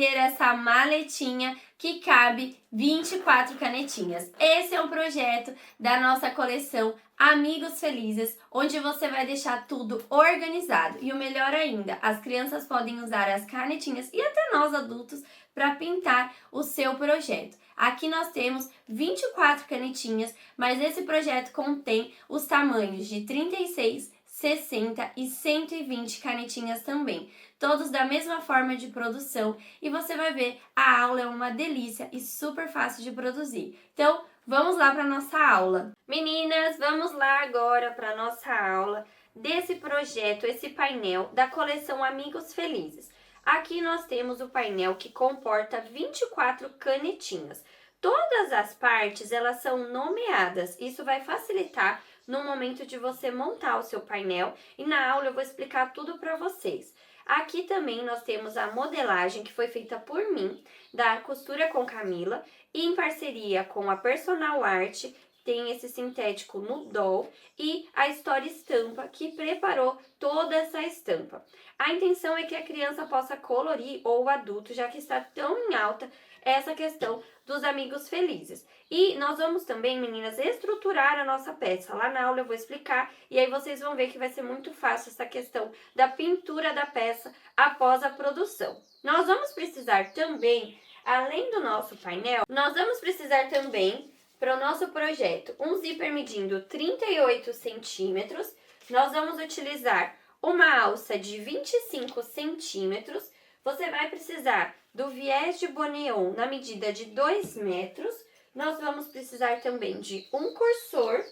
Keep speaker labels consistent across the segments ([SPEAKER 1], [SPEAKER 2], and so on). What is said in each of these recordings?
[SPEAKER 1] ter essa maletinha que cabe 24 canetinhas. Esse é um projeto da nossa coleção Amigos Felizes, onde você vai deixar tudo organizado. E o melhor ainda, as crianças podem usar as canetinhas e até nós adultos para pintar o seu projeto. Aqui nós temos 24 canetinhas, mas esse projeto contém os tamanhos de 36, 60 e 120 canetinhas também, todos da mesma forma de produção, e você vai ver, a aula é uma delícia e super fácil de produzir. Então, vamos lá para a nossa aula. Meninas, vamos lá agora para a nossa aula desse projeto, esse painel da coleção Amigos Felizes. Aqui nós temos o painel que comporta 24 canetinhas. Todas as partes, elas são nomeadas. Isso vai facilitar no momento de você montar o seu painel. E na aula eu vou explicar tudo para vocês. Aqui também nós temos a modelagem que foi feita por mim, da Costura com Camila, e em parceria com a Personal Art. Tem esse sintético no doll e a História Estampa, que preparou toda essa estampa. A intenção é que a criança possa colorir, ou o adulto, já que está tão em alta essa questão dos amigos felizes. E nós vamos também, meninas, estruturar a nossa peça. Lá na aula eu vou explicar e aí vocês vão ver que vai ser muito fácil essa questão da pintura da peça após a produção. Nós vamos precisar também, além do nosso painel, nós vamos precisar também, para o nosso projeto, um zíper medindo 38 centímetros. Nós vamos utilizar uma alça de 25 centímetros. Você vai precisar do viés de boneon na medida de 2 metros. Nós vamos precisar também de um cursor,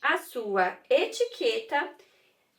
[SPEAKER 1] a sua etiqueta,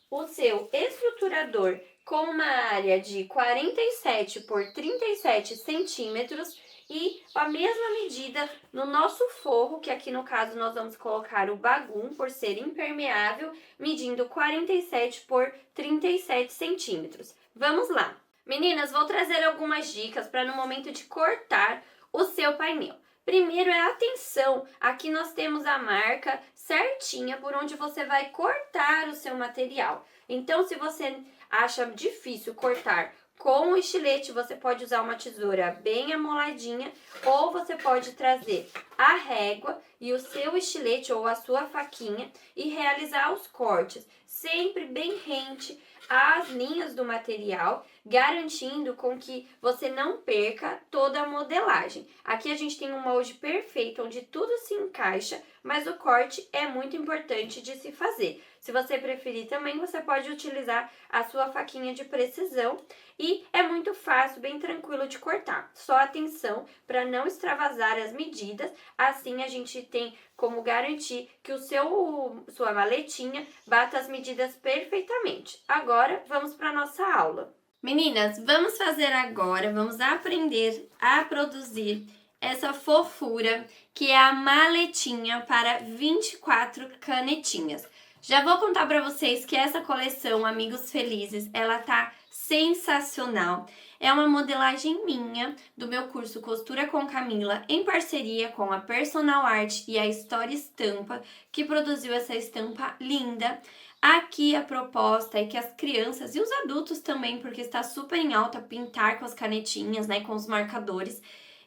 [SPEAKER 1] o seu estruturador com uma área de 47 por 37 centímetros e a mesma medida no nosso forro, que aqui no caso nós vamos colocar o bagum, por ser impermeável, medindo 47 por 37 centímetros. Vamos lá! Meninas, vou trazer algumas dicas para no momento de cortar o seu painel. Primeiro é atenção, aqui nós temos a marca certinha por onde você vai cortar o seu material. Então, se você acha difícil cortar com o estilete, você pode usar uma tesoura bem amoladinha ou você pode trazer a régua e o seu estilete ou a sua faquinha e realizar os cortes, sempre bem rente às linhas do material, garantindo com que você não perca toda a modelagem. Aqui a gente tem um molde perfeito, onde tudo se encaixa, mas o corte é muito importante de se fazer. Se você preferir também, você pode utilizar a sua faquinha de precisão e é muito fácil, bem tranquilo de cortar. Só atenção para não extravasar as medidas, assim a gente tem como garantir que sua maletinha bata as medidas perfeitamente. Agora, vamos para a nossa aula. Meninas, vamos fazer agora, vamos aprender a produzir essa fofura que é a maletinha para 24 canetinhas. Já vou contar para vocês que essa coleção Amigos Felizes, ela tá sensacional. É uma modelagem minha do meu curso Costura com Camila, em parceria com a Personal Art e a História Estampa, que produziu essa estampa linda. Aqui a proposta é que as crianças e os adultos também, porque está super em alta pintar com as canetinhas, né, com os marcadores.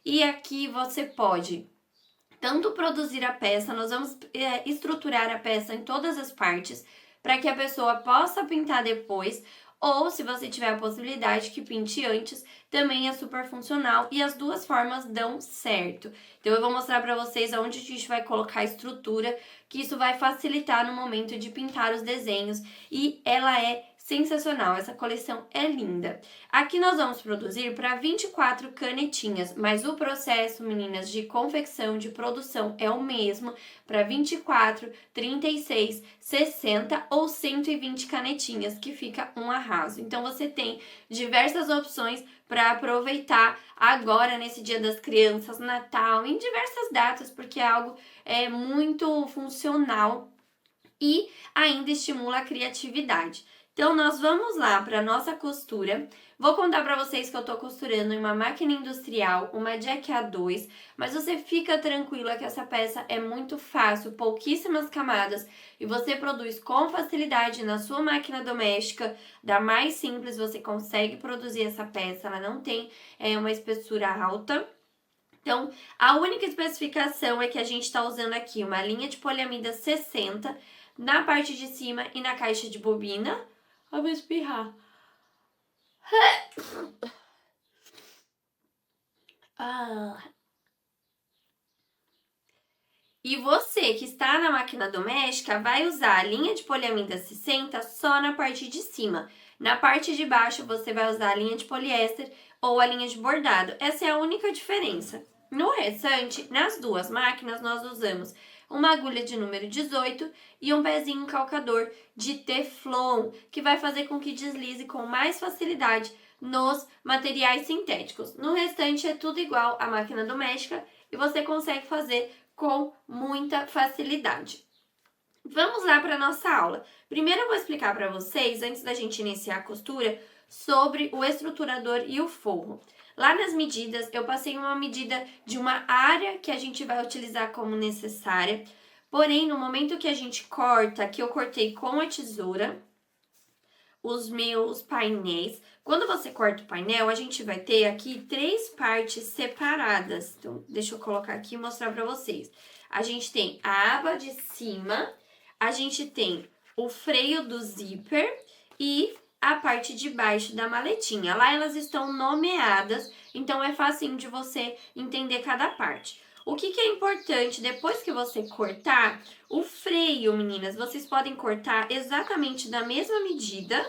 [SPEAKER 1] E aqui você pode tanto produzir a peça, nós vamos estruturar a peça em todas as partes, para que a pessoa possa pintar depois, ou se você tiver a possibilidade que pinte antes, também é super funcional e as duas formas dão certo. Então eu vou mostrar para vocês onde a gente vai colocar a estrutura, que isso vai facilitar no momento de pintar os desenhos e ela é sensacional, essa coleção é linda. Aqui nós vamos produzir para 24 canetinhas, mas o processo, meninas, de confecção, de produção é o mesmo para 24, 36, 60 ou 120 canetinhas, que fica um arraso. Então você tem diversas opções para aproveitar agora nesse Dia das Crianças, Natal, em diversas datas, porque é algo muito funcional e ainda estimula a criatividade. Então, nós vamos lá para nossa costura. Vou contar para vocês que eu tô costurando em uma máquina industrial, uma Jack A2, mas você fica tranquila que essa peça é muito fácil, pouquíssimas camadas, e você produz com facilidade na sua máquina doméstica, da mais simples, você consegue produzir essa peça, ela não tem uma espessura alta. Então, a única especificação é que a gente está usando aqui uma linha de poliamida 60 na parte de cima e na caixa de bobina. Eu vou espirrar. E você que está na máquina doméstica vai usar a linha de poliamida 60 só na parte de cima. Na parte de baixo você vai usar a linha de poliéster ou a linha de bordado. Essa é a única diferença. No restante, nas duas máquinas nós usamos uma agulha de número 18 e um pezinho calcador de Teflon, que vai fazer com que deslize com mais facilidade nos materiais sintéticos. No restante é tudo igual à máquina doméstica e você consegue fazer com muita facilidade. Vamos lá para a nossa aula. Primeiro eu vou explicar para vocês, antes da gente iniciar a costura, sobre o estruturador e o forro. Lá nas medidas, eu passei uma medida de uma área que a gente vai utilizar como necessária. Porém, no momento que a gente corta, que eu cortei com a tesoura, os meus painéis. Quando você corta o painel, a gente vai ter aqui 3 partes separadas. Então, deixa eu colocar aqui e mostrar para vocês. A gente tem a aba de cima, a gente tem o freio do zíper e a parte de baixo da maletinha. Lá elas estão nomeadas, então é facinho de você entender cada parte. O que é importante, depois que você cortar, o freio, meninas, vocês podem cortar exatamente da mesma medida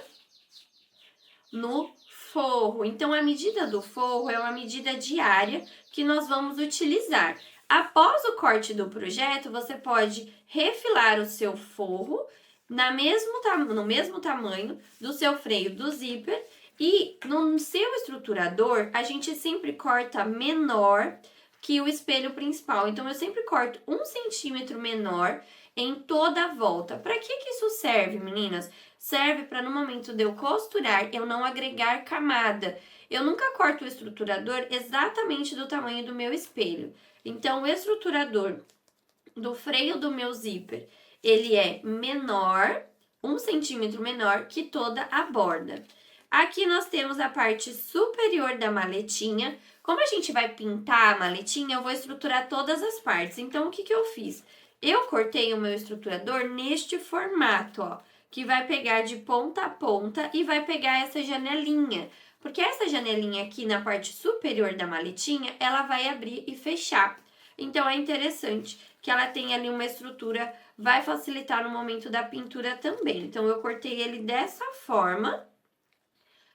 [SPEAKER 1] no forro. Então, a medida do forro é uma medida diária que nós vamos utilizar. Após o corte do projeto, você pode refilar o seu forro no mesmo tamanho do seu freio do zíper e no seu estruturador, a gente sempre corta menor que o espelho principal. Então, eu sempre corto 1 centímetro menor em toda a volta. Para que isso serve, meninas? Serve para no momento de eu costurar, eu não agregar camada. Eu nunca corto o estruturador exatamente do tamanho do meu espelho. Então, o estruturador do freio do meu zíper, ele é menor, 1 centímetro menor que toda a borda. Aqui nós temos a parte superior da maletinha. Como a gente vai pintar a maletinha, eu vou estruturar todas as partes. Então, o que eu fiz? Eu cortei o meu estruturador neste formato, ó, que vai pegar de ponta a ponta e vai pegar essa janelinha. Porque essa janelinha aqui na parte superior da maletinha, ela vai abrir e fechar. Então, é interessante que ela tenha ali uma estrutura, vai facilitar no momento da pintura também. Então, eu cortei ele dessa forma,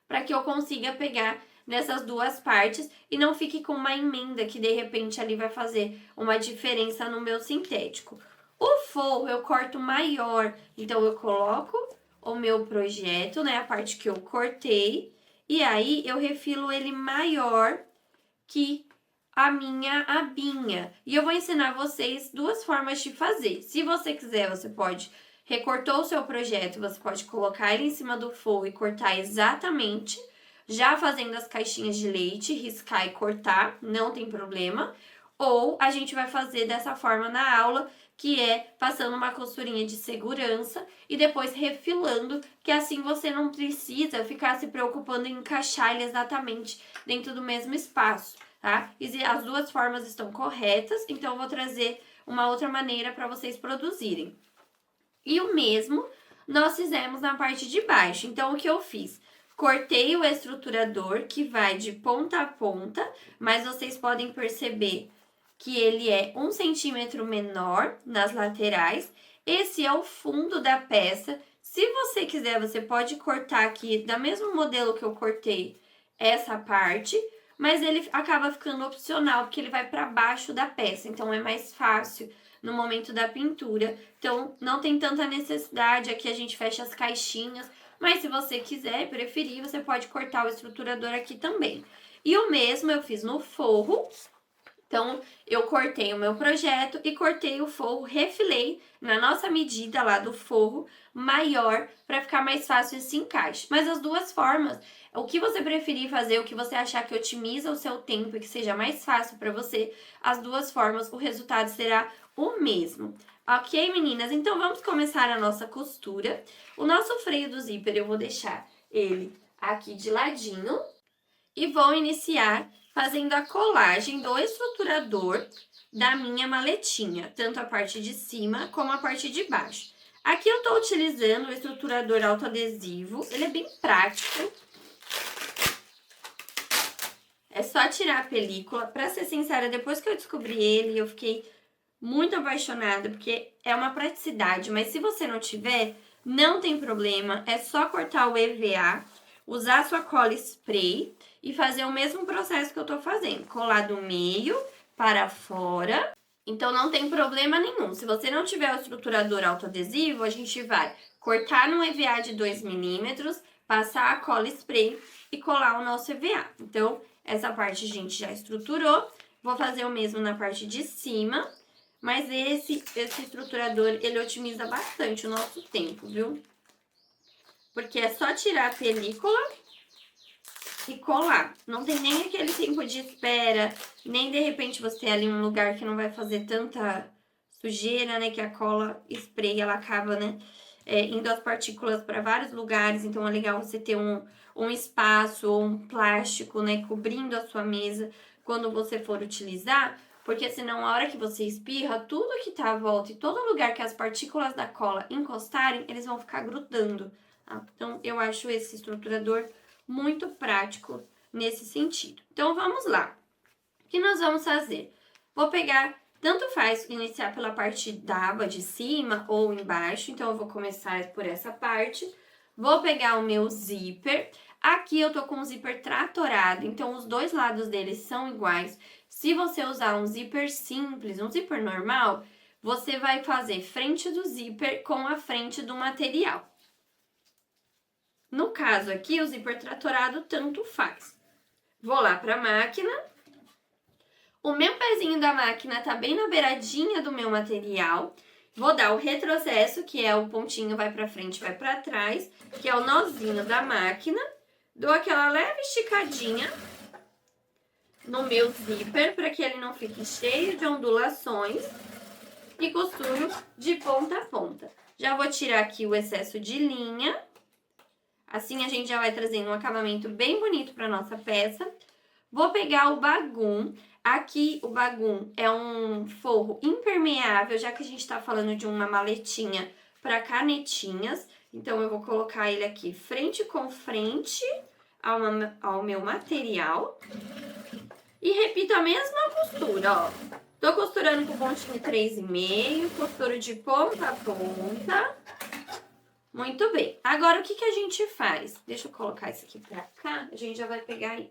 [SPEAKER 1] para que eu consiga pegar nessas duas partes e não fique com uma emenda que de repente ali vai fazer uma diferença no meu sintético. O forro eu corto maior, então eu coloco o meu projeto, né, a parte que eu cortei, e aí eu refilo ele maior que a minha abinha. E eu vou ensinar vocês 2 formas de fazer. Se você quiser, você pode recortou o seu projeto, você pode colocar ele em cima do forro e cortar exatamente, já fazendo as caixinhas de leite, riscar e cortar, não tem problema. Ou a gente vai fazer dessa forma na aula, que é passando uma costurinha de segurança e depois refilando, que assim você não precisa ficar se preocupando em encaixar ele exatamente dentro do mesmo espaço, tá? E as 2 formas estão corretas, então eu vou trazer uma outra maneira para vocês produzirem. E o mesmo nós fizemos na parte de baixo. Então, o que eu fiz? Cortei o estruturador que vai de ponta a ponta, mas vocês podem perceber que ele é 1 centímetro menor nas laterais. Esse é o fundo da peça. Se você quiser, você pode cortar aqui da mesmo modelo que eu cortei essa parte, mas ele acaba ficando opcional, porque ele vai para baixo da peça, então é mais fácil no momento da pintura. Então, não tem tanta necessidade, aqui a gente fecha as caixinhas, mas se você quiser, preferir, você pode cortar o estruturador aqui também. E o mesmo eu fiz no forro, Então, eu cortei o meu projeto e cortei o forro, refilei na nossa medida lá do forro maior para ficar mais fácil esse encaixe. Mas as duas formas, o que você preferir fazer, o que você achar que otimiza o seu tempo e que seja mais fácil para você, as duas formas, o resultado será o mesmo. Ok, meninas? Então, vamos começar a nossa costura. O nosso freio do zíper, eu vou deixar ele aqui de ladinho e vou iniciar fazendo a colagem do estruturador da minha maletinha, tanto a parte de cima como a parte de baixo. Aqui eu tô utilizando o estruturador autoadesivo, ele é bem prático. É só tirar a película. Pra ser sincera, depois que eu descobri ele, eu fiquei muito apaixonada, porque é uma praticidade, mas se você não tiver, não tem problema, é só cortar o EVA, usar sua cola spray e fazer o mesmo processo que eu tô fazendo, colar do meio para fora. Então não tem problema nenhum. Se você não tiver o estruturador autoadesivo, a gente vai cortar no EVA de 2 milímetros, passar a cola spray e colar o nosso EVA. Então, essa parte a gente já estruturou. Vou fazer o mesmo na parte de cima, mas esse estruturador, ele otimiza bastante o nosso tempo, viu? Porque é só tirar a película e colar. Não tem nem aquele tempo de espera, nem de repente você tem ali um lugar que não vai fazer tanta sujeira, né? Que a cola spray, ela acaba, né? Indo as partículas para vários lugares. Então, é legal você ter um espaço ou um plástico, né? Cobrindo a sua mesa quando você for utilizar. Porque senão, a hora que você espirra, tudo que tá à volta e todo lugar que as partículas da cola encostarem, eles vão ficar grudando. Tá? Então, eu acho esse estruturador muito prático nesse sentido. Então, vamos lá. O que nós vamos fazer? Vou pegar, tanto faz iniciar pela parte da aba de cima ou embaixo, então eu vou começar por essa parte. Vou pegar o meu zíper. Aqui eu tô com um zíper tratorado, então os dois lados dele são iguais. Se você usar um zíper simples, um zíper normal, você vai fazer frente do zíper com a frente do material. No caso aqui, o zíper tratorado tanto faz. Vou lá para a máquina. O meu pezinho da máquina tá bem na beiradinha do meu material. Vou dar o retrocesso, que é o pontinho vai para frente, vai para trás, que é o nozinho da máquina. Dou aquela leve esticadinha no meu zíper para que ele não fique cheio de ondulações e costuro de ponta a ponta. Já vou tirar aqui o excesso de linha. Assim a gente já vai trazendo um acabamento bem bonito para nossa peça. Vou pegar o bagum. Aqui o bagum é um forro impermeável, já que a gente tá falando de uma maletinha para canetinhas. Então, eu vou colocar ele aqui frente com frente ao meu material. E repito a mesma costura, ó. Tô costurando com pontinho 3,5, costuro de ponta a ponta. Muito bem. Agora, o que a gente faz? Deixa eu colocar isso aqui pra cá, a gente já vai pegar ele.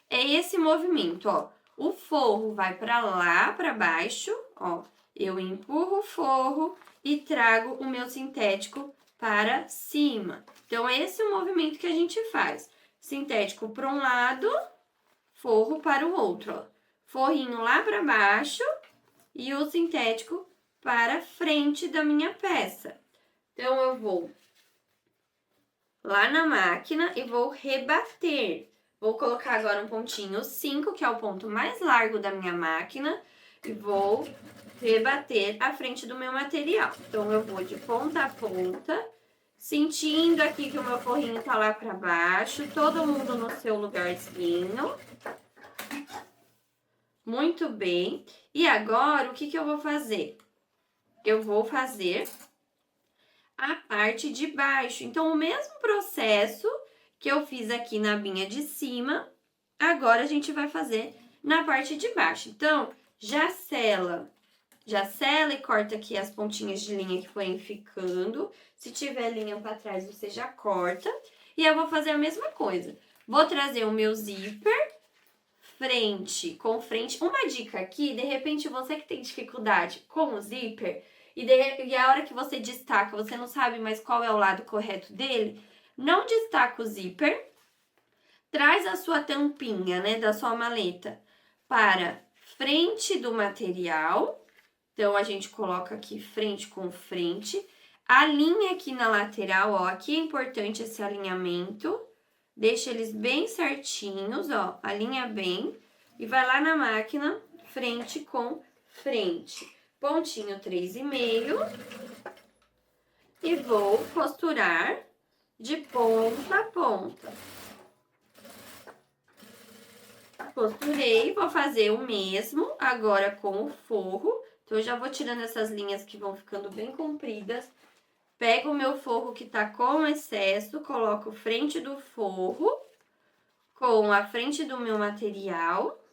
[SPEAKER 1] É esse movimento, ó. O forro vai pra lá, pra baixo, ó. Eu empurro o forro e trago o meu sintético para cima. Então, é esse o movimento que a gente faz. Sintético para um lado, forro para o outro, ó. Forrinho lá pra baixo e o sintético para frente da minha peça. Então, eu vou lá na máquina e vou rebater. Vou colocar agora um pontinho 5, que é o ponto mais largo da minha máquina, e vou rebater a frente do meu material. Então, eu vou de ponta a ponta, sentindo aqui que o meu forrinho tá lá pra baixo, todo mundo no seu lugarzinho. Muito bem. E agora, o que eu vou fazer? Eu vou fazer a parte de baixo. Então, o mesmo processo que eu fiz aqui na abinha de cima, agora a gente vai fazer na parte de baixo. Então, já sela e corta aqui as pontinhas de linha que forem ficando. Se tiver linha para trás, você já corta. E eu vou fazer a mesma coisa. Vou trazer o meu zíper frente com frente. Uma dica aqui, de repente você que tem dificuldade com o zíper e a hora que você destaca, você não sabe mais qual é o lado correto dele, não destaca o zíper, traz a sua tampinha, né, da sua maleta para frente do material. Então, a gente coloca aqui frente com frente. Alinha aqui na lateral, ó. Aqui é importante esse alinhamento. Deixa eles bem certinhos, ó. Alinha bem. E vai lá na máquina, frente com frente. Pontinho 3,5. E vou costurar de ponta a ponta. Costurei, vou fazer o mesmo agora com o forro. Então, eu já vou tirando essas linhas que vão ficando bem compridas. Pego o meu forro que tá com excesso, coloco frente do forro com a frente do meu material.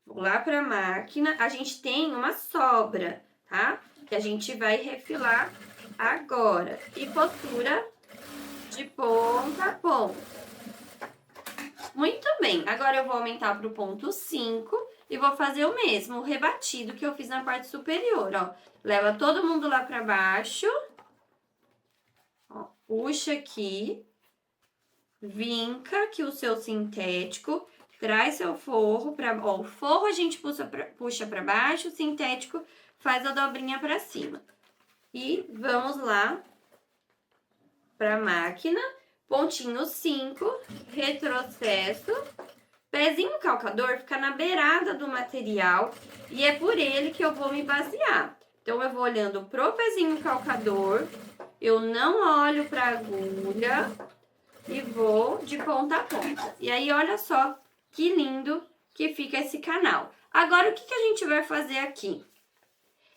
[SPEAKER 1] Vou lá pra máquina. A gente tem uma sobra, tá? Que a gente vai refilar agora. E costura de ponta a ponta. Muito bem, agora eu vou aumentar para o ponto 5 e vou fazer o mesmo, o rebatido que eu fiz na parte superior, ó. Leva todo mundo lá para baixo, ó, puxa aqui, vinca aqui o seu sintético, traz seu forro para, ó, o forro a gente puxa para baixo, o sintético faz a dobrinha para cima. E vamos lá para a máquina. Pontinho 5, retrocesso, pezinho calcador fica na beirada do material e é por ele que eu vou me basear. Então, eu vou olhando pro pezinho calcador, eu não olho pra agulha e vou de ponta a ponta. E aí, olha só que lindo que fica esse canal. Agora, o que a gente vai fazer aqui?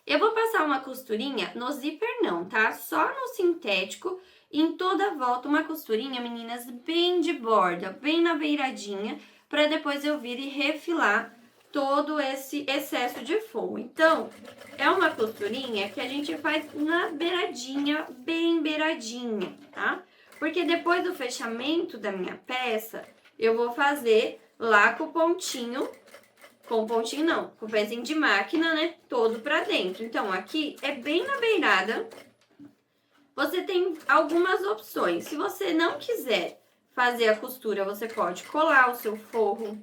[SPEAKER 1] Eu vou passar uma costurinha no zíper não, tá? Só no sintético. Em toda a volta, uma costurinha, meninas, bem de borda, bem na beiradinha, para depois eu vir e refilar todo esse excesso de forro. Então, é uma costurinha que a gente faz na beiradinha, bem beiradinha, tá? Porque depois do fechamento da minha peça, eu vou fazer lá com o pontinho, com o pezinho de máquina, né, todo pra dentro. Então, aqui é bem na beirada. Você tem algumas opções. Se você não quiser fazer a costura, você pode colar o seu forro.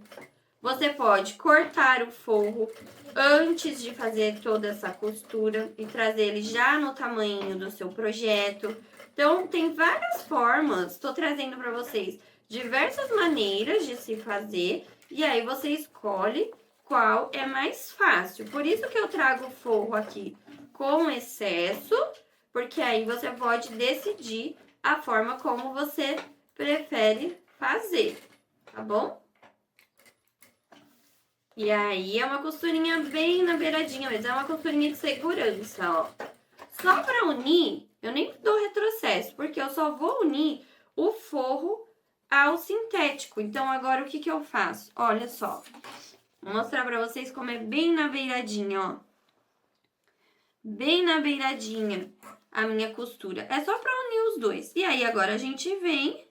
[SPEAKER 1] Você pode cortar o forro antes de fazer toda essa costura e trazer ele já no tamanho do seu projeto. Então, tem várias formas. Estou trazendo para vocês diversas maneiras de se fazer. E aí, você escolhe qual é mais fácil. Por isso que eu trago o forro aqui com excesso. Porque aí você pode decidir a forma como você prefere fazer, tá bom? E aí é uma costurinha bem na beiradinha mesmo, é uma costurinha de segurança, ó. Só pra unir, eu nem dou retrocesso, porque eu só vou unir o forro ao sintético. Então, agora o que eu faço? Olha só, vou mostrar pra vocês como é bem na beiradinha, ó. Bem na beiradinha a minha costura. É só pra unir os dois. E aí, agora a gente vem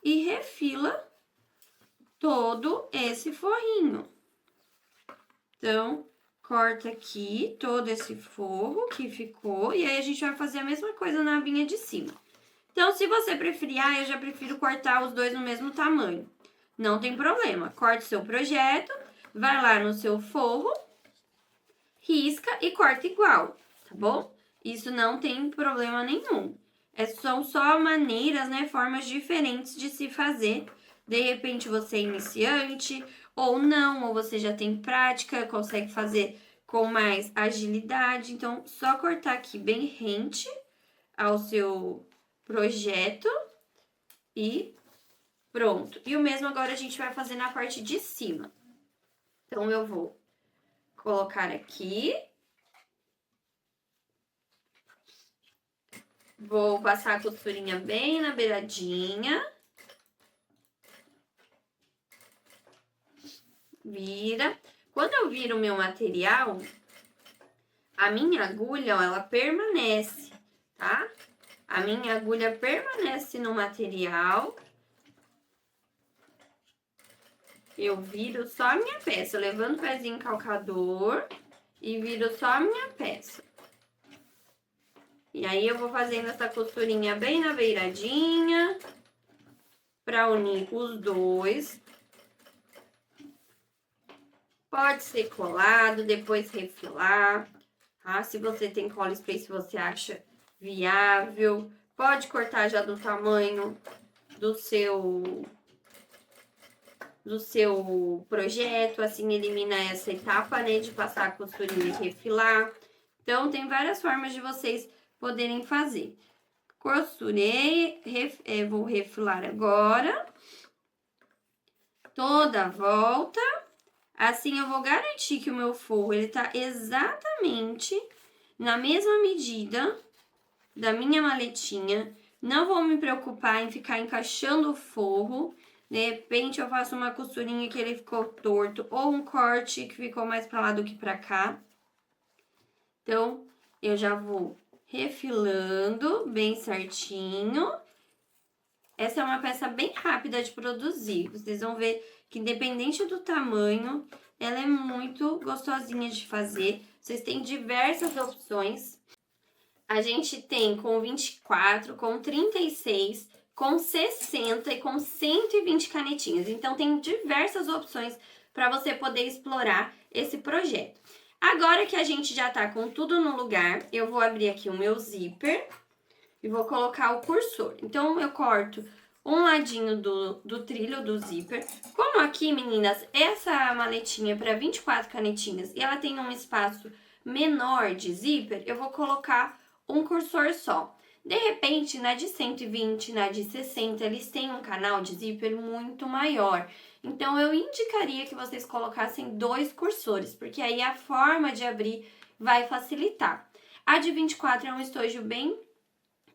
[SPEAKER 1] e refila todo esse forrinho. Então, corta aqui todo esse forro que ficou. E aí, a gente vai fazer a mesma coisa na abinha de cima. Então, se você preferir, eu já prefiro cortar os dois no mesmo tamanho. Não tem problema. Corta o seu projeto, vai lá no seu forro, risca e corta igual, tá bom? Isso não tem problema nenhum. São só maneiras, né, formas diferentes de se fazer. De repente você é iniciante ou não, ou você já tem prática, consegue fazer com mais agilidade. Então, só cortar aqui bem rente ao seu projeto e pronto. E o mesmo agora a gente vai fazer na parte de cima. Então, eu vou colocar aqui. Vou passar a costurinha bem na beiradinha. Vira. Quando eu viro o meu material, a minha agulha, ó, ela permanece, tá? A minha agulha permanece no material. Eu viro só a minha peça, eu levanto o pezinho calcador e viro só a minha peça. E aí, eu vou fazendo essa costurinha bem na beiradinha, pra unir os dois. Pode ser colado, depois refilar, tá? Se você tem cola spray, se você acha viável, pode cortar já do tamanho do seu projeto, assim elimina essa etapa, né, de passar a costurinha e refilar. Então, tem várias formas de vocês poderem fazer. Costurei, vou refilar agora. Toda a volta. Assim, eu vou garantir que o meu forro, ele tá exatamente na mesma medida da minha maletinha. Não vou me preocupar em ficar encaixando o forro. De repente, eu faço uma costurinha que ele ficou torto ou um corte que ficou mais pra lá do que pra cá. Então, eu já vou refilando bem certinho. Essa é uma peça bem rápida de produzir. Vocês vão ver que, independente do tamanho, ela é muito gostosinha de fazer. Vocês têm diversas opções. A gente tem com 24, com 36, com 60 e com 120 canetinhas. Então, tem diversas opções para você poder explorar esse projeto. Agora que a gente já tá com tudo no lugar, eu vou abrir aqui o meu zíper e vou colocar o cursor. Então, eu corto um ladinho do trilho do zíper. Como aqui, meninas, essa maletinha é para 24 canetinhas e ela tem um espaço menor de zíper, eu vou colocar um cursor só. De repente, na de 120, na de 60, eles têm um canal de zíper muito maior. Então, eu indicaria que vocês colocassem 2 cursores, porque aí a forma de abrir vai facilitar. A de 24 é um estojo bem,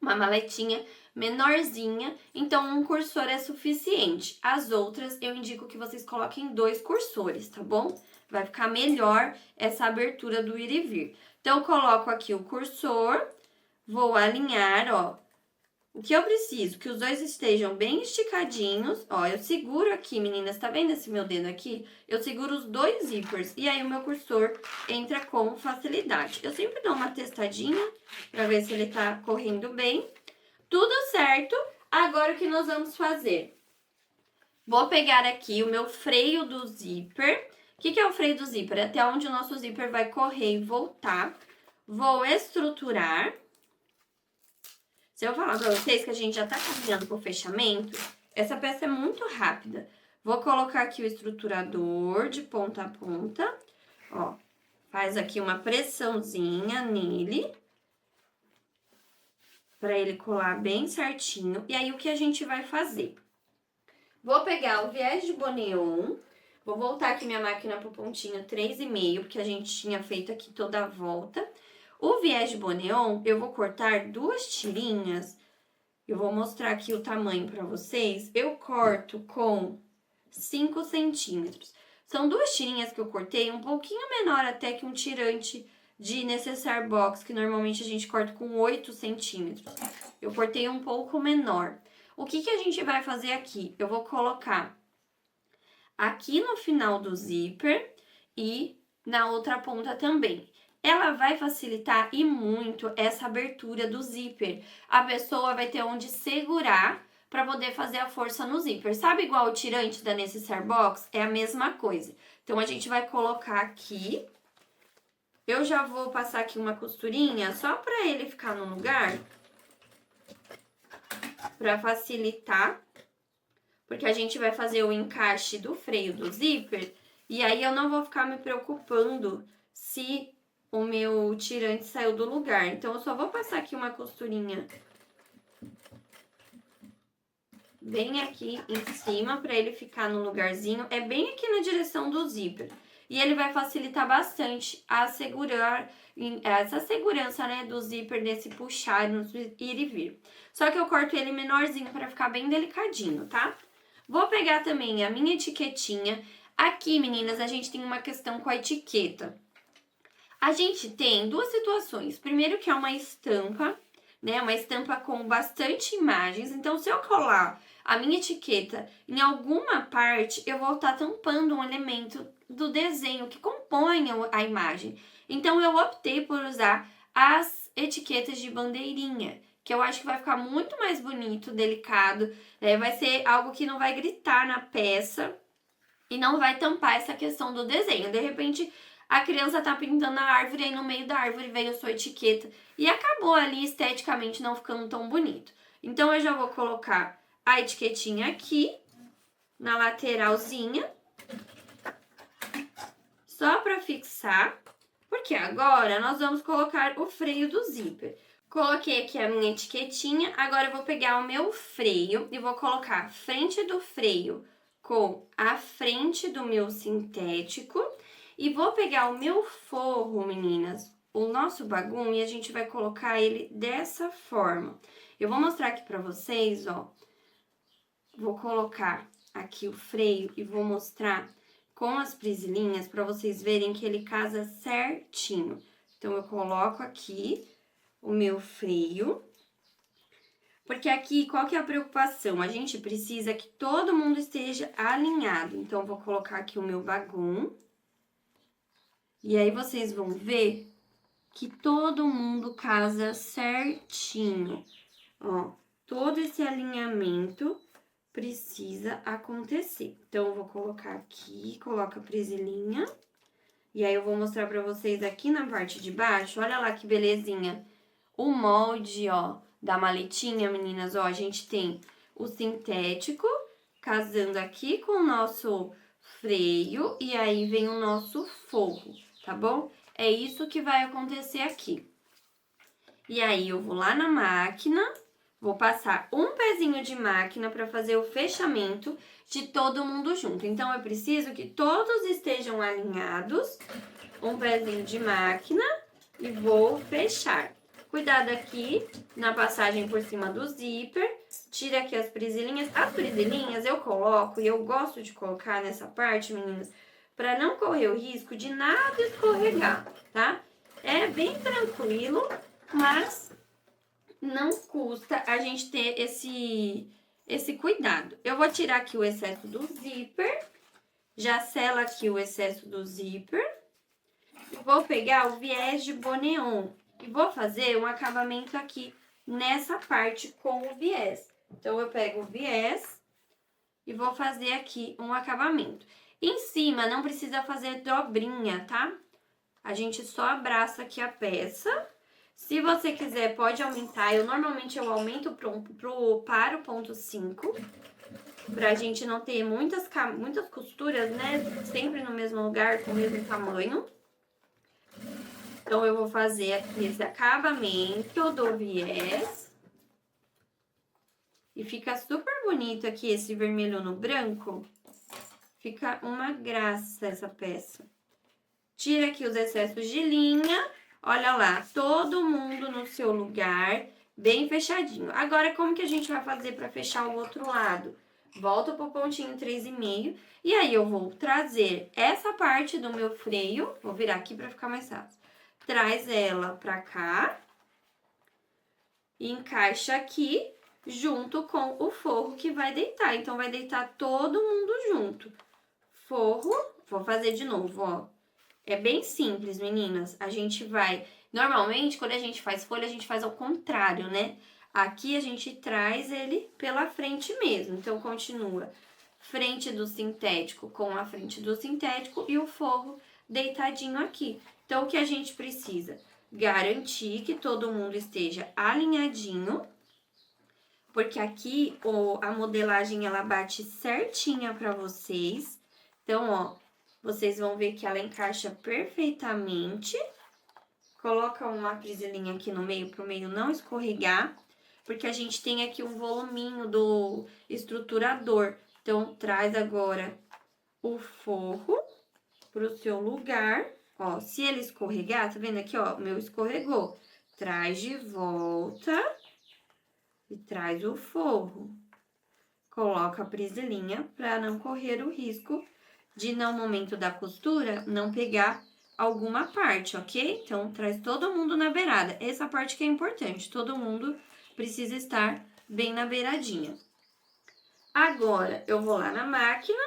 [SPEAKER 1] uma maletinha menorzinha, então um cursor é suficiente. As outras, eu indico que vocês coloquem 2 cursores, tá bom? Vai ficar melhor essa abertura do ir e vir. Então, eu coloco aqui o cursor. Vou alinhar, ó, o que eu preciso, que os dois estejam bem esticadinhos. Ó, eu seguro aqui, meninas, tá vendo esse meu dedo aqui? Eu seguro os 2 zíperes e aí o meu cursor entra com facilidade. Eu sempre dou uma testadinha pra ver se ele tá correndo bem. Tudo certo, agora o que nós vamos fazer? Vou pegar aqui o meu freio do zíper. O que é o freio do zíper? É até onde o nosso zíper vai correr e voltar. Vou estruturar. Se eu falar pra vocês que a gente já tá caminhando pro fechamento, essa peça é muito rápida. Vou colocar aqui o estruturador de ponta a ponta, ó. Faz aqui uma pressãozinha nele, pra ele colar bem certinho. E aí, o que a gente vai fazer? Vou pegar o viés de boneon, vou voltar aqui minha máquina pro pontinho 3,5, porque a gente tinha feito aqui toda a volta. O viés de boneon, eu vou cortar 2 tirinhas. Eu vou mostrar aqui o tamanho para vocês. Eu corto com 5 centímetros. São 2 tirinhas que eu cortei, um pouquinho menor até que um tirante de necessaire box, que normalmente a gente corta com 8 centímetros. Eu cortei um pouco menor. O que a gente vai fazer aqui? Eu vou colocar aqui no final do zíper e na outra ponta também. Ela vai facilitar e muito essa abertura do zíper. A pessoa vai ter onde segurar para poder fazer a força no zíper. Sabe igual o tirante da necessaire box? É a mesma coisa. Então, a gente vai colocar aqui. Eu já vou passar aqui uma costurinha só para ele ficar no lugar. Para facilitar. Porque a gente vai fazer o encaixe do freio do zíper. E aí, eu não vou ficar me preocupando se o meu tirante saiu do lugar. Então, eu só vou passar aqui uma costurinha bem aqui em cima, para ele ficar no lugarzinho. É bem aqui na direção do zíper. E ele vai facilitar bastante a segurar, essa segurança, né, do zíper, desse puxar, no ir e vir. Só que eu corto ele menorzinho para ficar bem delicadinho, tá? Vou pegar também a minha etiquetinha. Aqui, meninas, a gente tem uma questão com a etiqueta. A gente tem 2 situações. Primeiro que é uma estampa, né? Uma estampa com bastante imagens. Então, se eu colar a minha etiqueta em alguma parte, eu vou estar tampando um elemento do desenho que compõe a imagem. Então, eu optei por usar as etiquetas de bandeirinha, que eu acho que vai ficar muito mais bonito, delicado. Vai ser algo que não vai gritar na peça. e não vai tampar essa questão do desenho. De repente, a criança tá pintando a árvore e no meio da árvore veio a sua etiqueta e acabou ali esteticamente não ficando tão bonito. Então, eu já vou colocar a etiquetinha aqui, na lateralzinha, só para fixar, porque agora nós vamos colocar o freio do zíper. Coloquei aqui a minha etiquetinha, agora eu vou pegar o meu freio e vou colocar a frente do freio com a frente do meu sintético e vou pegar o meu forro, meninas, o nosso bagum, e a gente vai colocar ele dessa forma. Eu vou mostrar aqui pra vocês, ó. Vou colocar aqui o freio e vou mostrar com as prisilinhas pra vocês verem que ele casa certinho. Então, eu coloco aqui o meu freio. Porque aqui, qual que é a preocupação? A gente precisa que todo mundo esteja alinhado. Então, eu vou colocar aqui o meu bagum. E aí, vocês vão ver que todo mundo casa certinho. Ó, todo esse alinhamento precisa acontecer. Então, eu vou colocar aqui, coloca a prisilinha. E aí, eu vou mostrar pra vocês aqui na parte de baixo. Olha lá que belezinha. O molde, ó, da maletinha, meninas, ó, a gente tem o sintético casando aqui com o nosso freio e aí vem o nosso forro, tá bom? É isso que vai acontecer aqui. E aí, eu vou lá na máquina, vou passar um pezinho de máquina para fazer o fechamento de todo mundo junto. Então, eu preciso que todos estejam alinhados, um pezinho de máquina e vou fechar. Cuidado aqui na passagem por cima do zíper, tira aqui as prisilinhas. As prisilinhas eu coloco e eu gosto de colocar nessa parte, meninas, para não correr o risco de nada escorregar, tá? É bem tranquilo, mas não custa a gente ter esse cuidado. Eu vou tirar aqui o excesso do zíper, já sela aqui o excesso do zíper. E vou pegar o viés de boneon e vou fazer um acabamento aqui nessa parte com o viés. Então, eu pego o viés e vou fazer aqui um acabamento. Em cima, não precisa fazer dobrinha, tá? A gente só abraça aqui a peça. Se você quiser, pode aumentar. Normalmente, eu aumento para o ponto 5. Pra gente não ter muitas costuras, né? Sempre no mesmo lugar, com o mesmo tamanho. Então, eu vou fazer aqui esse acabamento do viés. E fica super bonito aqui esse vermelho no branco. Fica uma graça essa peça. Tira aqui os excessos de linha. Olha lá, todo mundo no seu lugar, bem fechadinho. Agora, como que a gente vai fazer para fechar o outro lado? Volto pro pontinho 3,5. E aí, eu vou trazer essa parte do meu freio. Vou virar aqui para ficar mais fácil. Traz ela pra cá. E encaixa aqui, junto com o forro que vai deitar. Então, vai deitar todo mundo junto. Forro, vou fazer de novo, ó. É bem simples, meninas. A gente vai... Normalmente, quando a gente faz folha, a gente faz ao contrário, né? Aqui, a gente traz ele pela frente mesmo. Então, continua frente do sintético com a frente do sintético e o forro deitadinho aqui. Então, o que a gente precisa? Garantir que todo mundo esteja alinhadinho, porque aqui a modelagem ela bate certinha pra vocês. Então, ó, vocês vão ver que ela encaixa perfeitamente. Coloca uma prisilinha aqui no meio, pro meio não escorregar, porque a gente tem aqui um voluminho do estruturador. Então, traz agora o forro pro seu lugar. Ó, se ele escorregar, tá vendo aqui, ó, o meu escorregou. Traz de volta e traz o forro. Coloca a prisilinha para não correr o risco de, no momento da costura, não pegar alguma parte, ok? Então, traz todo mundo na beirada. Essa parte que é importante, todo mundo precisa estar bem na beiradinha. Agora, eu vou lá na máquina.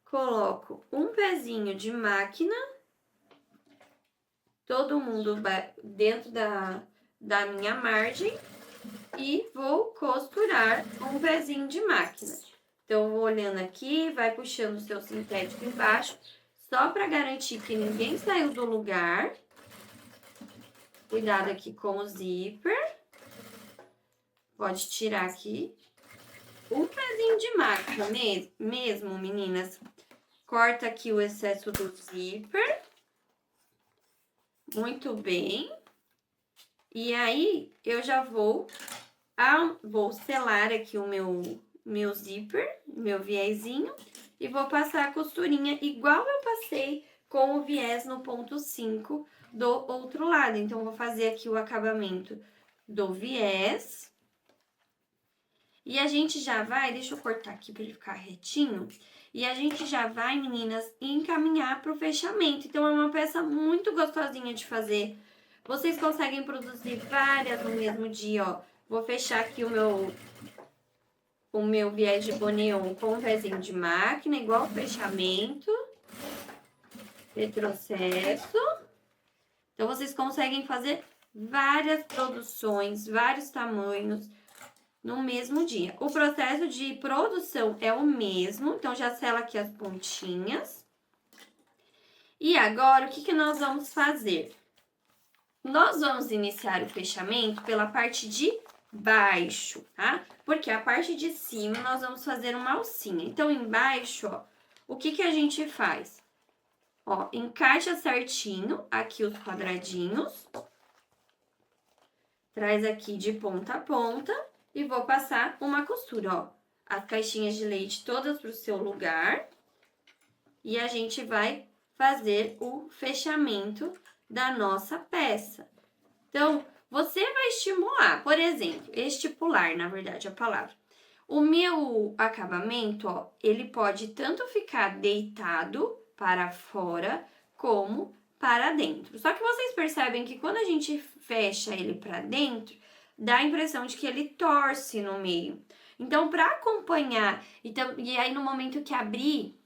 [SPEAKER 1] Coloco um pezinho de máquina, todo mundo dentro da minha margem e vou costurar um pezinho de máquina. Então, vou olhando aqui, vai puxando o seu sintético embaixo, só para garantir que ninguém saiu do lugar. Cuidado aqui com o zíper. Pode tirar aqui. Um pezinho de máquina mesmo, meninas. Corta aqui o excesso do zíper. Muito bem. E aí, eu já vou selar aqui o meu zíper, meu viezinho. E vou passar a costurinha igual eu passei com o viés no ponto 5 do outro lado. Então, vou fazer aqui o acabamento do viés. E a gente já vai, deixa eu cortar aqui para ele ficar retinho. E a gente já vai, meninas, encaminhar para o fechamento. Então, é uma peça muito gostosinha de fazer. Vocês conseguem produzir várias no mesmo dia, ó. Vou fechar aqui o meu viés de boneon com um pezinho de máquina, igual o fechamento. Retrocesso. Então, vocês conseguem fazer várias produções, vários tamanhos no mesmo dia. O processo de produção é o mesmo, então já sela aqui as pontinhas. E agora, o que nós vamos fazer? Nós vamos iniciar o fechamento pela parte de baixo, tá? Porque a parte de cima nós vamos fazer uma alcinha. Então, embaixo, ó, o que a gente faz? Ó, encaixa certinho aqui os quadradinhos. Traz aqui de ponta a ponta. E vou passar uma costura, ó. As caixinhas de leite todas pro seu lugar. E a gente vai fazer o fechamento da nossa peça. Então, você vai estimular, por exemplo, estipular, na verdade, a palavra. O meu acabamento, ó, ele pode tanto ficar deitado para fora, como para dentro. Só que vocês percebem que quando a gente fecha ele para dentro, dá a impressão de que ele torce no meio. Então, para acompanhar, e aí no momento que abrir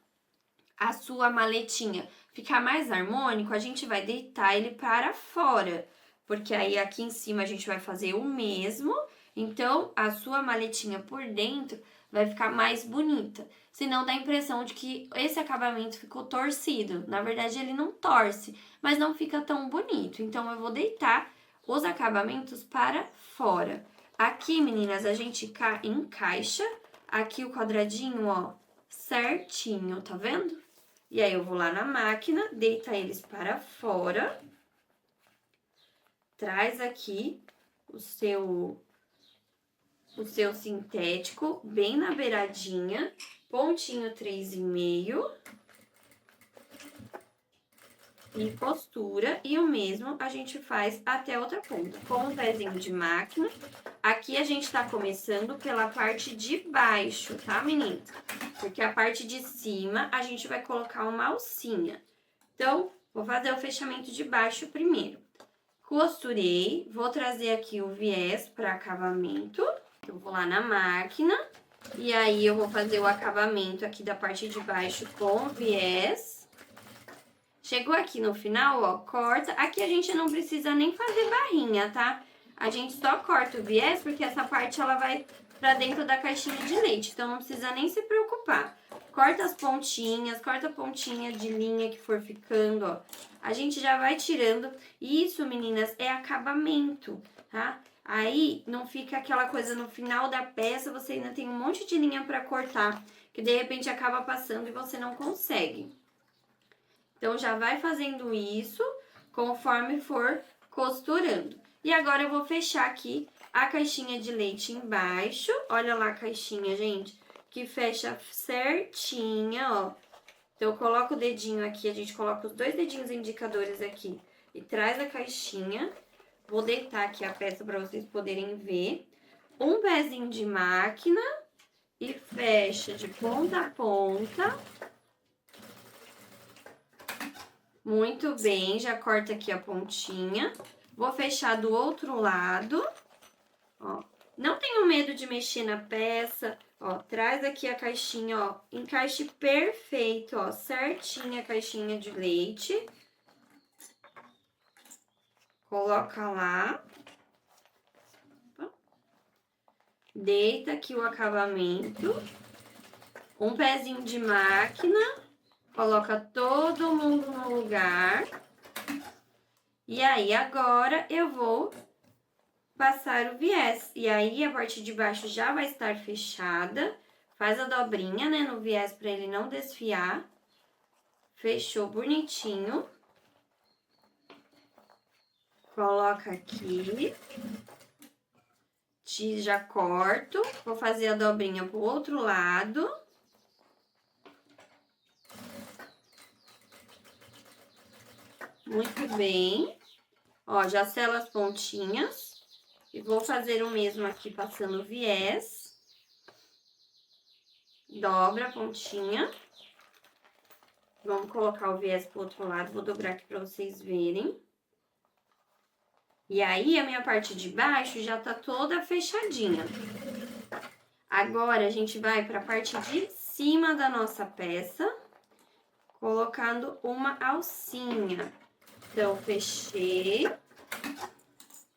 [SPEAKER 1] a sua maletinha ficar mais harmônico, a gente vai deitar ele para fora. Porque aí aqui em cima a gente vai fazer o mesmo, então a sua maletinha por dentro vai ficar mais bonita. Senão dá a impressão de que esse acabamento ficou torcido. Na verdade, ele não torce, mas não fica tão bonito. Então, eu vou deitar os acabamentos para fora. Aqui, meninas, a gente encaixa aqui o quadradinho, ó, certinho, tá vendo? E aí, eu vou lá na máquina, deita eles para fora. Traz aqui o seu sintético bem na beiradinha, pontinho 3,5. E costura, e o mesmo a gente faz até outra ponta, com um pezinho de máquina. Aqui a gente tá começando pela parte de baixo, tá, meninas? Porque a parte de cima a gente vai colocar uma alcinha. Então, vou fazer o fechamento de baixo primeiro. Costurei, vou trazer aqui o viés para acabamento. Eu vou lá na máquina, e aí eu vou fazer o acabamento aqui da parte de baixo com o viés. Chegou aqui no final, ó, corta. Aqui a gente não precisa nem fazer barrinha, tá? A gente só corta o viés, porque essa parte ela vai pra dentro da caixinha de leite. Então, não precisa nem se preocupar. Corta as pontinhas, corta a pontinha de linha que for ficando, ó. A gente já vai tirando. Isso, meninas, é acabamento, tá? Aí, não fica aquela coisa no final da peça, você ainda tem um monte de linha pra cortar, que de repente acaba passando e você não consegue. Então, já vai fazendo isso conforme for costurando. E agora, eu vou fechar aqui a caixinha de leite embaixo. Olha lá a caixinha, gente, que fecha certinha, ó. Então, eu coloco o dedinho aqui, a gente coloca os 2 dedinhos indicadores aqui e traz a caixinha. Vou deitar aqui a peça para vocês poderem ver. Um pezinho de máquina e fecha de ponta a ponta. Muito bem, já corta aqui a pontinha. Vou fechar do outro lado, ó. Não tenho medo de mexer na peça, ó. Traz aqui a caixinha, ó. Encaixe perfeito, ó. Certinha a caixinha de leite. Coloca lá. Deita aqui o acabamento. Um pezinho de máquina, coloca todo mundo no lugar. E aí, agora eu vou passar o viés. E aí, a parte de baixo já vai estar fechada. Faz a dobrinha, né, no viés para ele não desfiar. Fechou bonitinho. Coloca aqui. Já corto. Vou fazer a dobrinha pro outro lado. Muito bem. Ó, já selo as pontinhas. E vou fazer o mesmo aqui, passando o viés. Dobra a pontinha. Vamos colocar o viés pro outro lado. Vou dobrar aqui pra vocês verem. E aí, a minha parte de baixo já tá toda fechadinha. Agora, a gente vai pra parte de cima da nossa peça, colocando uma alcinha. Então, fechei.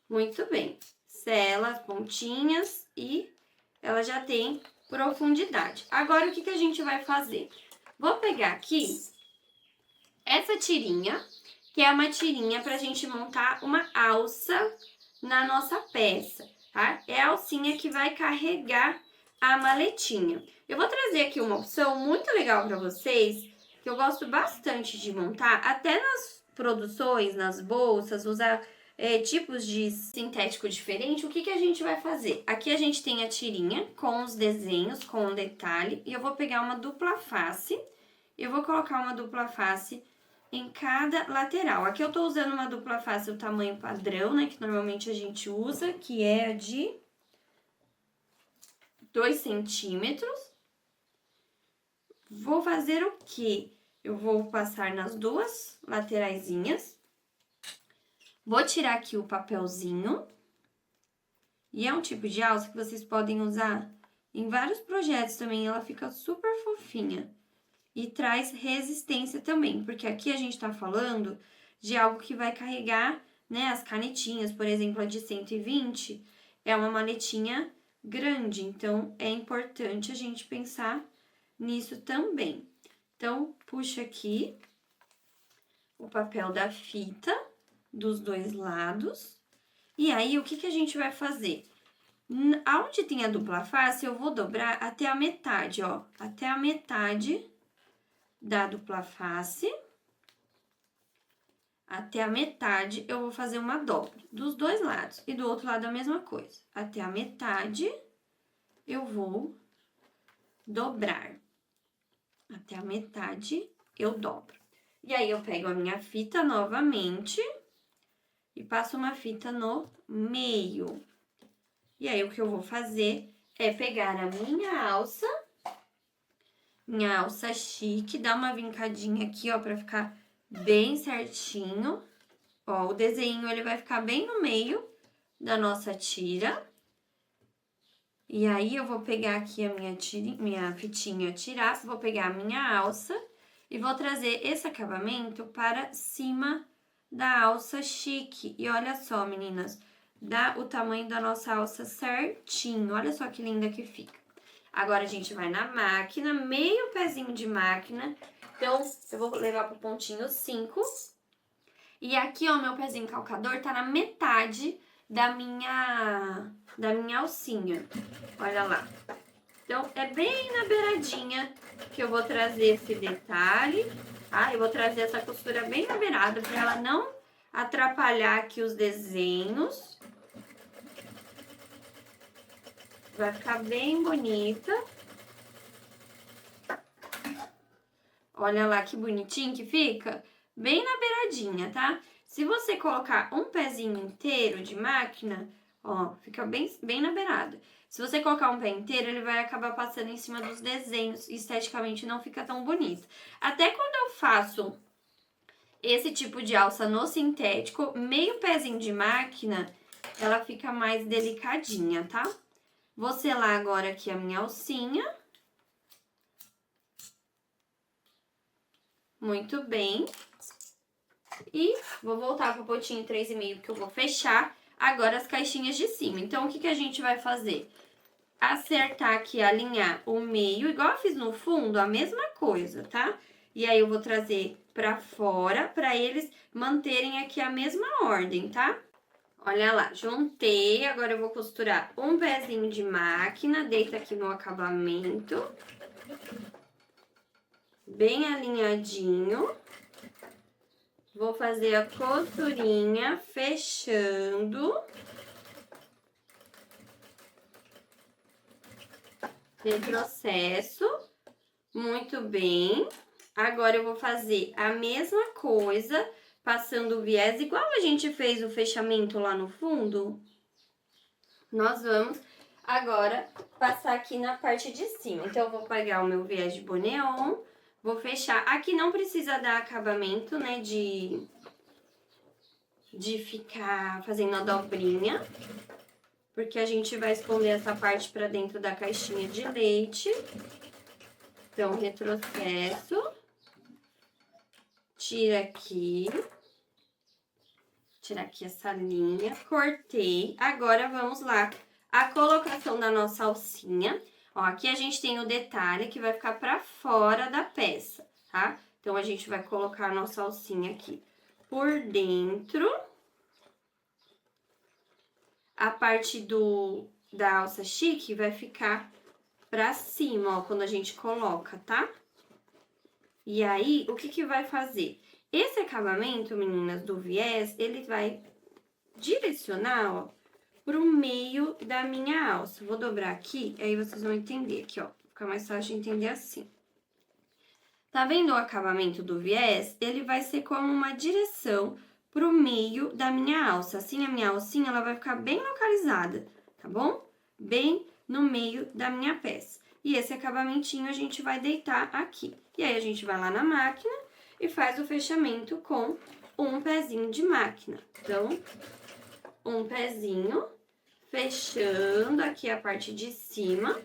[SPEAKER 1] Muito bem. Sela as pontinhas e ela já tem profundidade. Agora, o que a gente vai fazer? Vou pegar aqui essa tirinha, que é uma tirinha pra gente montar uma alça na nossa peça, tá? É a alcinha que vai carregar a maletinha. Eu vou trazer aqui uma opção muito legal pra vocês, que eu gosto bastante de montar, até nas produções, nas bolsas, usar tipos de sintético diferente. O que a gente vai fazer? Aqui a gente tem a tirinha com os desenhos, com o detalhe, e eu vou pegar uma dupla face. Eu vou colocar uma dupla face em cada lateral. Aqui eu tô usando uma dupla face do tamanho padrão, né, que normalmente a gente usa, que é a de 2 centímetros. Vou fazer o quê? Eu vou passar nas duas lateraisinhas. Vou tirar aqui o papelzinho. E é um tipo de alça que vocês podem usar em vários projetos também. Ela fica super fofinha. E traz resistência também, porque aqui a gente tá falando de algo que vai carregar, né, as canetinhas, por exemplo, a de 120 é uma maletinha grande, então é importante a gente pensar nisso também. Então, puxa aqui o papel da fita dos dois lados, e aí o que a gente vai fazer? Aonde tem a dupla face, eu vou dobrar até a metade, ó, até a metade da dupla face, até a metade eu vou fazer uma dobra dos dois lados e do outro lado a mesma coisa. Até a metade eu vou dobrar, até a metade eu dobro. E aí eu pego a minha fita novamente e passo uma fita no meio. E aí o que eu vou fazer é pegar a minha alça chique, dá uma vincadinha aqui, ó, pra ficar bem certinho. Ó, o desenho, ele vai ficar bem no meio da nossa tira. E aí, eu vou pegar aqui a minha fitinha tirar, vou pegar a minha alça e vou trazer esse acabamento para cima da alça chique. E olha só, meninas, dá o tamanho da nossa alça certinho. Olha só que linda que fica. Agora, a gente vai na máquina, meio pezinho de máquina. Então, eu vou levar pro pontinho 5. E aqui, ó, meu pezinho calcador tá na metade da minha alcinha. Olha lá. Então, é bem na beiradinha que eu vou trazer esse detalhe, tá? Eu vou trazer essa costura bem na beirada pra ela não atrapalhar aqui os desenhos. Vai ficar bem bonita. Olha lá que bonitinho que fica. Bem na beiradinha, tá? Se você colocar um pezinho inteiro de máquina, ó, fica bem na beirada. Se você colocar um pé inteiro, ele vai acabar passando em cima dos desenhos. Esteticamente não fica tão bonito. Até quando eu faço esse tipo de alça no sintético, meio pezinho de máquina, ela fica mais delicadinha, tá? Vou selar agora aqui a minha alcinha. Muito bem. E vou voltar pro potinho 3,5 que eu vou fechar agora as caixinhas de cima. Então, o que a gente vai fazer? acertar aqui, alinhar o meio, igual eu fiz no fundo, a mesma coisa, tá? E aí, eu vou trazer pra fora, pra eles manterem aqui a mesma ordem, tá? Olha lá, juntei, agora eu vou costurar um pezinho de máquina, deita aqui no acabamento. Bem alinhadinho. Vou fazer a costurinha, fechando. Retrocesso. Muito bem. Agora, eu vou fazer a mesma coisa, passando o viés, igual a gente fez o fechamento lá no fundo. Nós vamos agora passar aqui na parte de cima. Então, eu vou pegar o meu viés de boneon, vou fechar. Aqui não precisa dar acabamento, né, de ficar fazendo a dobrinha, porque a gente vai esconder essa parte pra dentro da caixinha de leite. Então, retrocesso. Tira aqui essa linha, cortei. Agora, vamos lá, a colocação da nossa alcinha. Ó, aqui a gente tem o detalhe que vai ficar pra fora da peça, tá? Então, a gente vai colocar a nossa alcinha aqui por dentro. A parte da alça chique vai ficar pra cima, ó, quando a gente coloca, tá? E aí, o que vai fazer? Esse acabamento, meninas, do viés, ele vai direcionar, ó, pro meio da minha alça. Vou dobrar aqui, aí vocês vão entender aqui, ó. Fica mais fácil de entender assim. Tá vendo o acabamento do viés? Ele vai ser como uma direção pro meio da minha alça. Assim, a minha alcinha, ela vai ficar bem localizada, tá bom? Bem no meio da minha peça. E esse acabamentinho a gente vai deitar aqui. E aí, a gente vai lá na máquina e faz o fechamento com um pezinho de máquina. Então, um pezinho, fechando aqui a parte de cima.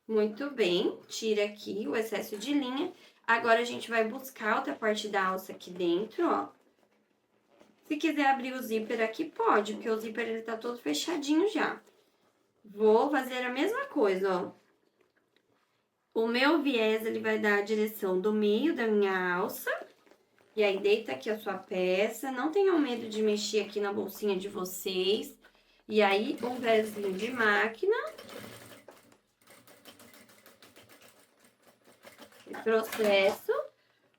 [SPEAKER 1] Muito bem, tira aqui o excesso de linha. Agora, a gente vai buscar outra parte da alça aqui dentro, ó. Se quiser abrir o zíper aqui, pode, porque o zíper, ele tá todo fechadinho já. Vou fazer a mesma coisa, ó. O meu viés, ele vai dar a direção do meio da minha alça. E aí, deita aqui a sua peça. Não tenham medo de mexer aqui na bolsinha de vocês. E aí, um pezinho de máquina. Processo.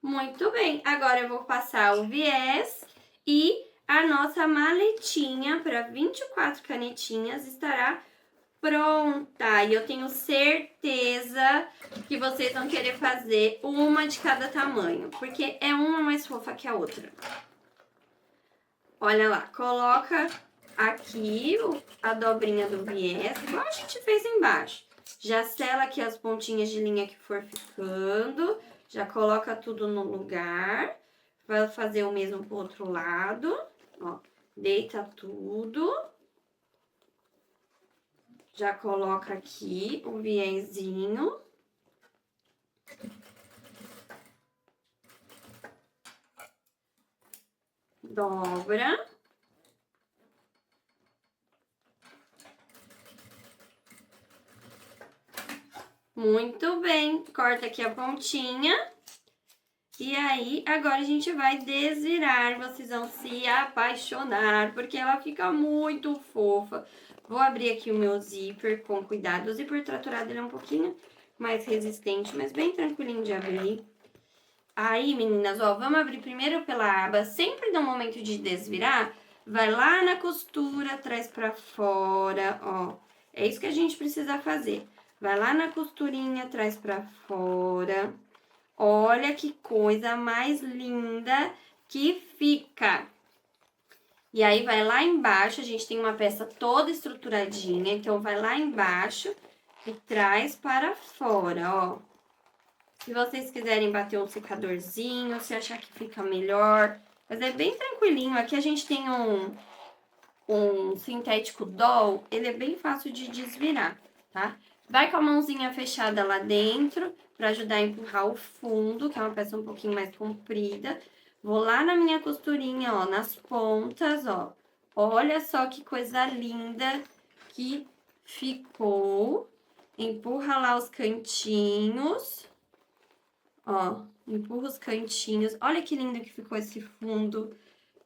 [SPEAKER 1] Muito bem. Agora, eu vou passar o viés e a nossa maletinha para 24 canetinhas estará pronta. E eu tenho certeza que vocês vão querer fazer uma de cada tamanho, porque é uma mais fofa que a outra. Olha lá, coloca aqui a dobrinha do viés, igual a gente fez embaixo. Já sela aqui as pontinhas de linha que for ficando, já coloca tudo no lugar. Vai fazer o mesmo pro outro lado, ó, deita tudo. Já coloca aqui o viésinho. Dobra. Muito bem. Corta aqui a pontinha. E aí, agora a gente vai desvirar. Vocês vão se apaixonar, porque ela fica muito fofa. Vou abrir aqui o meu zíper com cuidado. O zíper tratorado, ele é um pouquinho mais resistente, mas bem tranquilinho de abrir. Aí, meninas, ó, vamos abrir primeiro pela aba. Sempre no momento de desvirar, vai lá na costura, traz pra fora, ó. É isso que a gente precisa fazer. Vai lá na costurinha, traz pra fora. Olha que coisa mais linda que fica. E aí, vai lá embaixo, a gente tem uma peça toda estruturadinha, então vai lá embaixo e traz para fora, ó. Se vocês quiserem bater um secadorzinho, se achar que fica melhor, mas é bem tranquilinho. Aqui a gente tem um sintético doll, ele é bem fácil de desvirar, tá? Vai com a mãozinha fechada lá dentro, pra ajudar a empurrar o fundo, que é uma peça um pouquinho mais comprida. Vou lá na minha costurinha, ó, nas pontas, ó. Olha só que coisa linda que ficou. Empurra lá os cantinhos. Ó, empurra os cantinhos. Olha que lindo que ficou esse fundo.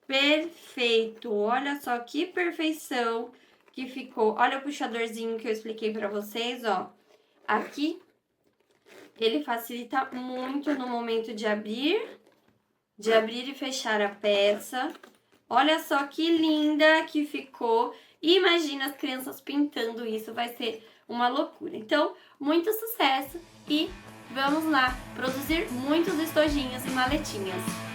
[SPEAKER 1] Perfeito. Olha só que perfeição que ficou. Olha o puxadorzinho que eu expliquei pra vocês, ó. Aqui, ele facilita muito no momento de abrir e fechar a peça. Olha só que linda que ficou. Imagina as crianças pintando isso, vai ser uma loucura. Então, muito sucesso e vamos lá produzir muitos estojinhos e maletinhas.